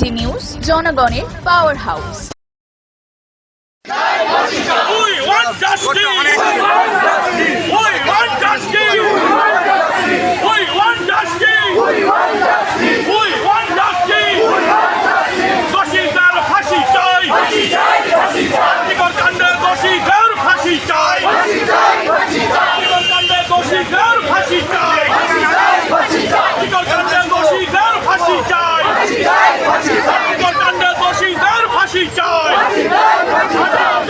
DT news জনগণের power house. We want justice! We want justice! We want justice! We want justice! দোষীদের ফাঁসি চাই! কাণ্ডের দোষীদের ফাঁসি চাই! কাণ্ডের দোষীদের ফাঁসি চাই! কাণ্ডের দোষীদের ফাঁসি চাই! কাণ্ডের দোষীদের ফাঁসি চাই!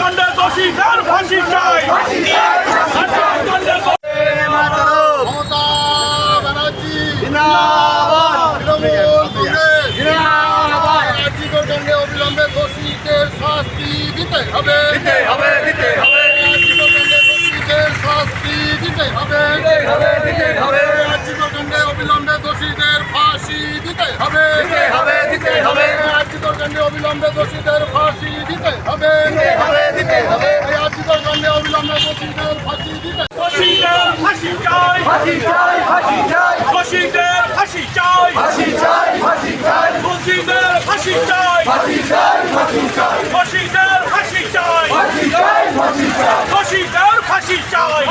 কাণ্ডের দোষীদের ফাঁসি চাই! মমতা ব্যানার্জি রাজ্যে অবিলম্বে দোষীদের শাস্তি দিতে হবে, দোষীদের শাস্তি দিতে হবে, রাজ্যকাণ্ডে অবিলম্বে দোষীদের ফাঁসি দিতে হবে, রাজ্যকাণ্ডে অবিলম্বে দোষীদের ফাঁসি দিতে হবে, রাজ্যকাণ্ডে অবিলম্বে দোষীদের ফাঁসি দিতে দোষীদের ফাঁসি চাই! দোষীদের ফাঁসি চাই! দোষীদের ফাঁসি চাই! দোষীদের ফাঁসি চাই! দোষীদের ফাঁসি চাই!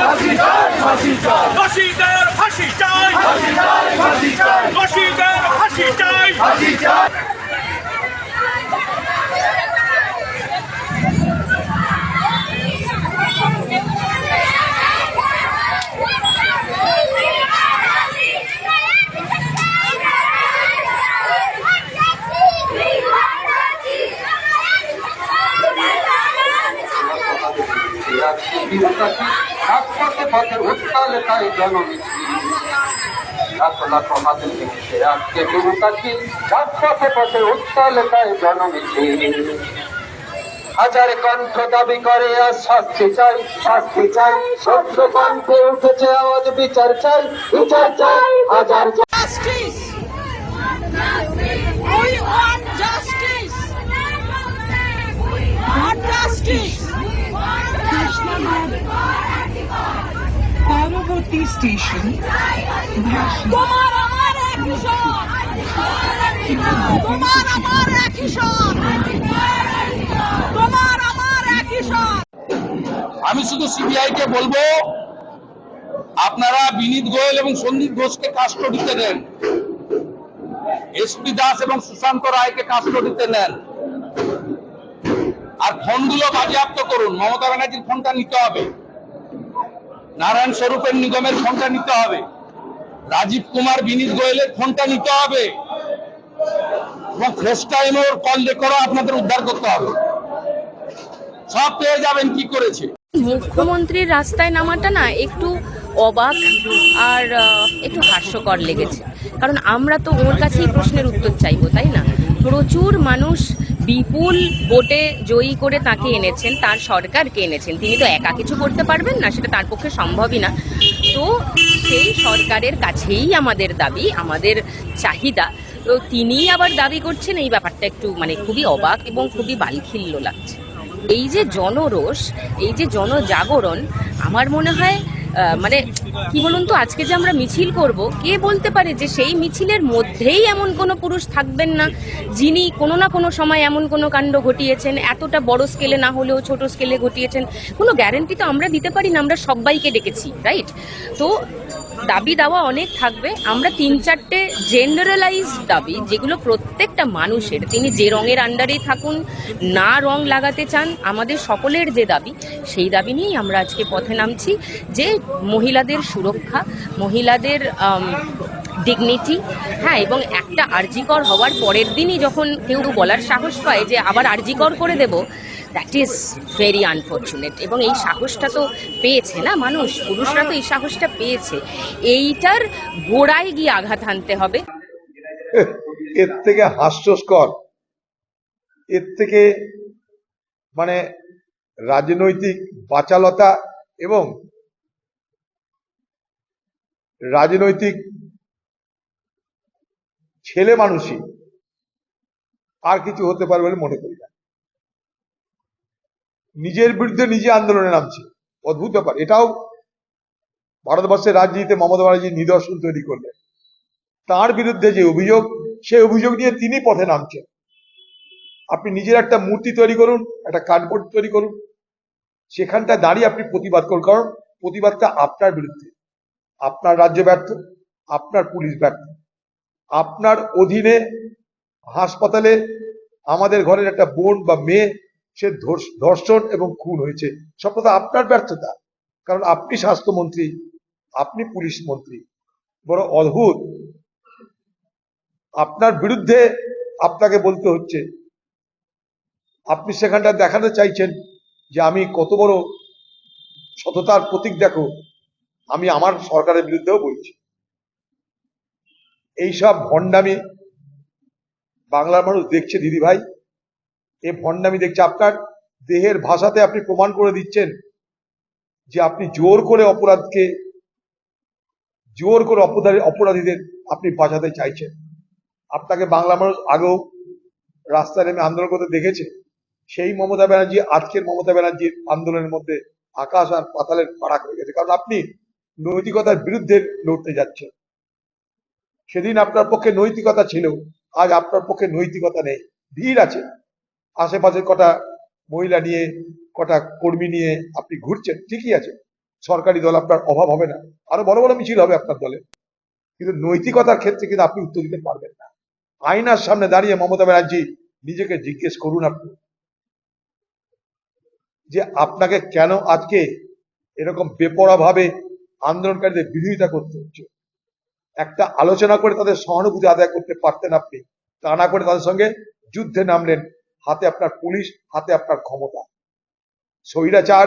দোষীদের ফাঁসি চাই! দোষীদের ফাঁসি চাই! রাজপথে পথে উত্তাল তাই জনমিছিল, লাখ লাখ হাতের নিচে আজকে বিরুকাছি, রাজপথে পথে উত্তাল তাই জনমিছিল। হাজার কণ্ঠ দাবি করে আর শাস্তি চাই, সত্য কণ্ঠে উঠেছে আওয়াজ বিচার চাই, হাজার Justice! We want justice! Want justice! পরবর্তী স্টেশন তোমার আমার একই সব! তোমার আমার একই সব! তোমার আমার একই সব! আমি শুধু সিবিআই কে বলবো, আপনারা বিনীত গোয়েল এবং সন্দীপ ঘোষকে কাস্টডিতে নেন, এসপি দাস এবং সুশান্ত রায়কে কাস্টডিতে নেন, আর ফোনগুলো বাজেয়াপ্ত করুন। মমতা ব্যানার্জির ফোনটা নিতে হবে, নারায়ণ স্বরূপের নিগমের ফোনটা নিতে হবে, রাজীব কুমার বিনীত গোয়েলের ফোনটা নিতে হবে, এবং ফেস টাইম ওর কল রেকর্ডও আপনাদের উদ্ধার করতে হবে। সব পেয়ে যাবেন কি করেছে। মুখ্যমন্ত্রীর রাস্তায় নামাটা না একটু অবাক আর একটু হাস্যকর লেগেছে, কারণ আমরা তো ওর কাছেই প্রশ্নের উত্তর চাইবো, তাই না? প্রচুর মানুষ বিপুল ভোটে জয়ী করে তাকে এনেছেন, তার সরকারকে এনেছেন, তিনি তো একা কিছু করতে পারবেন না, সেটা তার পক্ষে সম্ভবই না। তো সেই সরকারের কাছেই আমাদের দাবি, আমাদের চাহিদা, তো তিনিই আবার দাবি করছেন, এই ব্যাপারটা একটু খুবই অবাক এবং খুবই বালখিল্য লাগছে। এই যে জনরোষ, এই যে জনজাগরণ, আমার মনে হয় কি বলুন তো, আজকে যে আমরা মিছিল করব, কে বলতে পারে যে সেই মিছিলের মধ্যেই এমন কোনো পুরুষ থাকবেন না যিনি কোনো না কোনো সময় এমন কোনো কাণ্ড ঘটিয়েছেন, এতটা বড় স্কেলে না হলেও ছোট স্কেলে ঘটিয়েছেন। কোনো গ্যারান্টি তো আমরা দিতে পারি না, আমরা সবাইকে ডেকেছি, রাইট? তো দাবি দাওয়া অনেক থাকবে, আমরা 3-4টে জেনারেলাইজ দাবি, যেগুলো প্রত্যেকটা মানুষের, তিনি যে রঙের আন্ডারেই থাকুন না, রং লাগাতে চান, আমাদের সকলের যে দাবি, সেই দাবি নিয়েই আমরা আজকে পথে নামছি। যে মহিলাদের সুরক্ষা, মহিলাদের ডিগনিটি, হ্যাঁ, এবং একটা আরজিকর হওয়ার পরের দিনই যখন কেউ বলার সাহস পায় যে আবার আরজিকর করে দেব, দ্যাট ইজ ভেরি আনফর্চুনেট। এবং এই সাহসটা তো পেয়েছে না মানুষ, পুরুষরা তো এই সাহসটা পেয়েছে, এইটার গোড়ায় গিয়ে আঘাত হানতে হবে। এর থেকে হাস্যস্কর, এর থেকে রাজনৈতিক বাচালতা এবং রাজনৈতিক ছেলে মানুষই আর কিছু হতে পারবে বলে মনে করি না। নিজের বিরুদ্ধে নিজে আন্দোলনে নামছে, অদ্ভুত ব্যাপার। এটাও ভারতবর্ষের রাজনীতিতে মমতা ব্যানার্জি নিদর্শন তৈরি করলেন। তার বিরুদ্ধে যে অভিযোগ, সেই অভিযোগ নিয়ে তিনি পথে নামছেন। আপনি নিজের একটা মূর্তি তৈরি করুন, একটা কার্ডবোর্ড তৈরি করুন, সেখানটা দাঁড়িয়ে আপনি প্রতিবাদ করুন। কারণ প্রতিবাদটা আপনার বিরুদ্ধে। আপনার রাজ্য ব্যর্থ, আপনার পুলিশ ব্যর্থ, আপনার অধীনে হাসপাতালে আমাদের ঘরের একটা বোন বা মেয়ে সে ধর্ষণ এবং খুন হয়েছে, সবটা তো আপনার ব্যর্থতা। কারণ আপনি স্বাস্থ্যমন্ত্রী, আপনি পুলিশ মন্ত্রী। বড় অদ্ভুত, আপনার বিরুদ্ধে আপনাকে বলতে হচ্ছে। আপনি সেখানটা দেখাতে চাইছেন যে আমি কত বড় সততার প্রতীক, দেখো আমি আমার সরকারের বিরুদ্ধেও বলছি। এইসব ভণ্ডামি বাংলার মানুষ দেখছে দিদি ভাই, এই ভণ্ডামি দেখছে। আপনার দেহের ভাষাতে আপনি প্রমাণ করে দিচ্ছেন যে আপনি জোর করে অপরাধীদের আপনি বাঁচাতে চাইছেন। আপনাকে বাংলা মানুষ আগেও রাস্তায় নেমে আন্দোলন করতে দেখেছে। সেই মমতা ব্যানার্জি আজকের মমতা ব্যানার্জির আন্দোলনের মধ্যে আকাশ আর পাতালের ফারাক হয়ে গেছে। কারণ আপনি নৈতিকতার বিরুদ্ধে লড়তে যাচ্ছেন। সেদিন আপনার পক্ষে নৈতিকতা ছিল, আজ আপনার পক্ষে নৈতিকতা নেই। ভিড় আছে, আশেপাশে কটা মহিলা নিয়ে, কটা কর্মী নিয়ে আপনি ঘুরছেন, ঠিকই আছে। সরকারি দল আপনার অভাব হবে না, আরো বড় বড় মিছিল হবে আপনার দলে, কিন্তু নৈতিকতার ক্ষেত্রে কিন্তু আপনি উত্তর দিতে পারবেন না। আয়নার সামনে দাঁড়িয়ে মমতা ব্যানার্জি নিজেকে জিজ্ঞেস করুন আপনি যে আপনাকে কেন আজকে এরকম বেপরোয়া ভাবে আন্দোলনকারীদের বিরোধিতা করতে হচ্ছে। একটা আলোচনা করে তাদের সহানুভূতি আদায় করতে পারতেন আপনি, তা না করে তাদের সঙ্গে যুদ্ধে নামলেন। হাতে আপনার পুলিশ, হাতে আপনার ক্ষমতা। স্বৈরাচার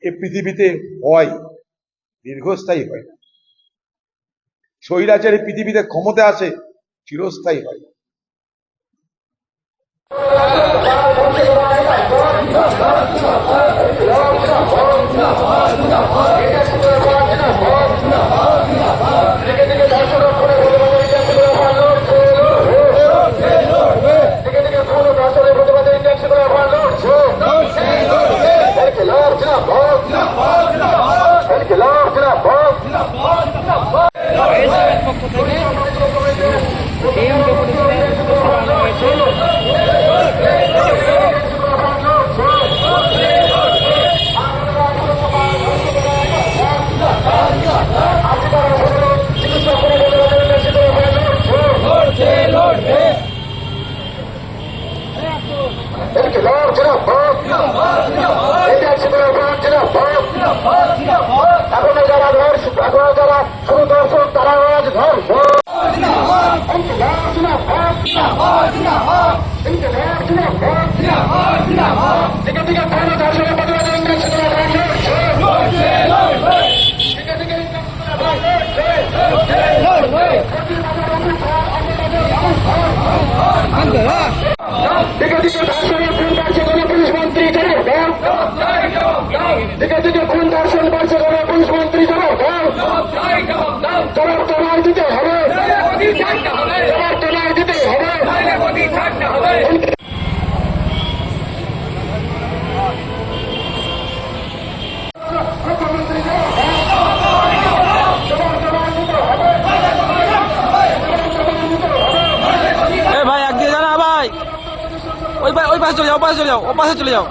এ পৃথিবীতে হয়, দীর্ঘস্থায়ী হয় না। স্বৈরাচার এই পৃথিবীতে ক্ষমতা আসে, চিরস্থায়ী হয় না। ওই পাশে চলে যাও, ও পাশে চলে যাও।